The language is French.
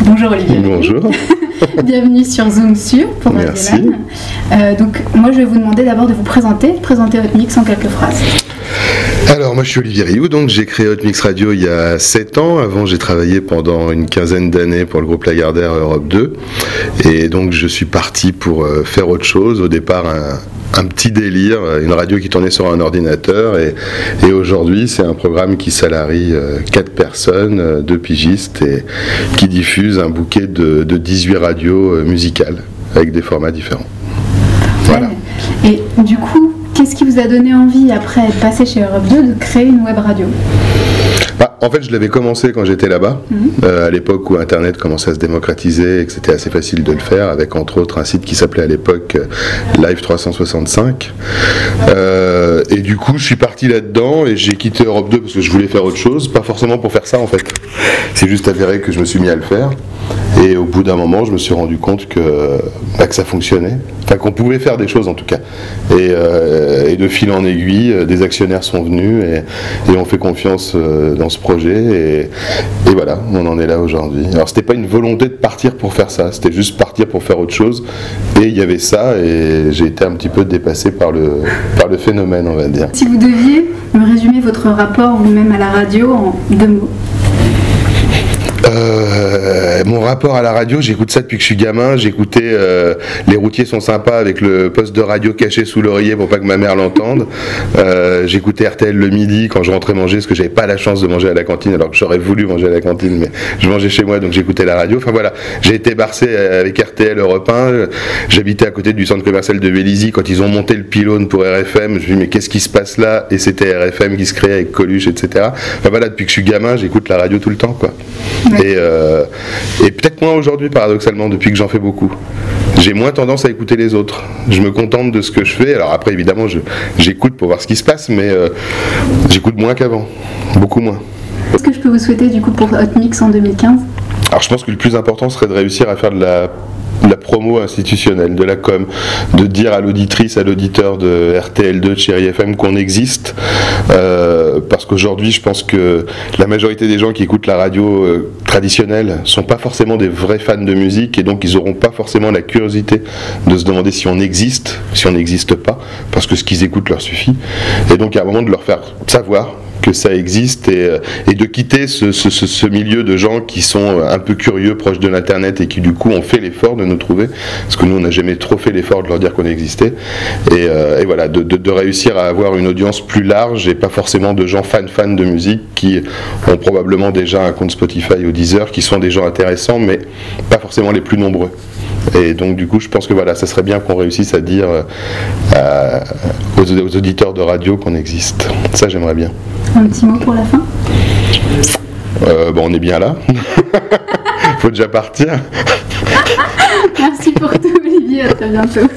Bonjour Olivier. Bonjour. Bienvenue sur Zoom Sur pour Merci. Donc moi je vais vous demander d'abord de vous présenter Hotmix en quelques phrases. Alors moi je suis Olivier Rioux, donc j'ai créé Hotmix Radio il y a 7 ans. Avant j'ai travaillé pendant une quinzaine d'années pour le groupe Lagardère Europe 2. Et donc je suis parti pour faire autre chose. Au départ un petit délire, une radio qui tournait sur un ordinateur. Et aujourd'hui c'est un programme qui salarie 4 personnes, 2 pigistes et qui diffuse un bouquet de 18 radios musicales avec des formats différents. Voilà. Et du coup, qu'est-ce qui vous a donné envie, après être passé chez Europe 2, de créer une web radio ? En fait, je l'avais commencé quand j'étais là-bas, à l'époque où Internet commençait à se démocratiser et que c'était assez facile de le faire, avec entre autres un site qui s'appelait à l'époque Live 365. Et du coup, je suis parti là-dedans et j'ai quitté Europe 2 parce que je voulais faire autre chose, pas forcément pour faire ça en fait. C'est juste avéré que je me suis mis à le faire. Et au bout d'un moment, je me suis rendu compte que ça fonctionnait, enfin qu'on pouvait faire des choses en tout cas. Et de fil en aiguille, des actionnaires sont venus et ont fait confiance dans ce projet. Et voilà, on en est là aujourd'hui. Alors c'était pas une volonté de partir pour faire ça, c'était juste partir pour faire autre chose. Et il y avait ça et j'ai été un petit peu dépassé par le phénomène, on va dire. Si vous deviez me résumer votre rapport vous-même à la radio en 2 mots. Mon rapport à la radio, j'écoute ça depuis que je suis gamin. J'écoutais Les routiers sont sympas avec le poste de radio caché sous l'oreiller pour pas que ma mère l'entende. J'écoutais RTL le midi quand je rentrais manger, parce que j'avais pas la chance de manger à la cantine, alors que j'aurais voulu manger à la cantine, mais je mangeais chez moi, donc j'écoutais la radio. Enfin voilà, j'ai été bercé avec RTL Europe 1. J'habitais à côté du centre commercial de Vélizy. Quand ils ont monté le pylône pour RFM, je me suis dit mais qu'est-ce qui se passe là? Et c'était RFM qui se créait avec Coluche, etc. Enfin voilà, depuis que je suis gamin, j'écoute la radio tout le temps, quoi. Et peut-être moins aujourd'hui, paradoxalement, depuis que j'en fais beaucoup. J'ai moins tendance à écouter les autres. Je me contente de ce que je fais. Alors après, évidemment, j'écoute pour voir ce qui se passe, mais j'écoute moins qu'avant. Beaucoup moins. Qu'est-ce que je peux vous souhaiter du coup pour Hotmix en 2015 ? Alors je pense que le plus important serait de réussir à faire de la promo institutionnelle, de la com, de dire à l'auditrice, à l'auditeur de RTL2, de Chérie FM qu'on existe, parce qu'aujourd'hui je pense que la majorité des gens qui écoutent la radio traditionnelle sont pas forcément des vrais fans de musique et donc ils n'auront pas forcément la curiosité de se demander si on existe, si on n'existe pas, parce que ce qu'ils écoutent leur suffit, et donc à un moment de leur faire savoir que ça existe et de quitter ce milieu de gens qui sont un peu curieux, proches de l'internet et qui du coup ont fait l'effort de nous trouver, parce que nous on n'a jamais trop fait l'effort de leur dire qu'on existait, et voilà, de réussir à avoir une audience plus large et pas forcément de gens fans de musique qui ont probablement déjà un compte Spotify ou Deezer, qui sont des gens intéressants mais pas forcément les plus nombreux. Et donc du coup je pense que voilà, ça serait bien qu'on réussisse à dire aux auditeurs de radio qu'on existe. Ça j'aimerais bien. Un petit mot pour la fin ? On est bien là. Faut déjà partir. Merci pour tout Olivier, à très bientôt.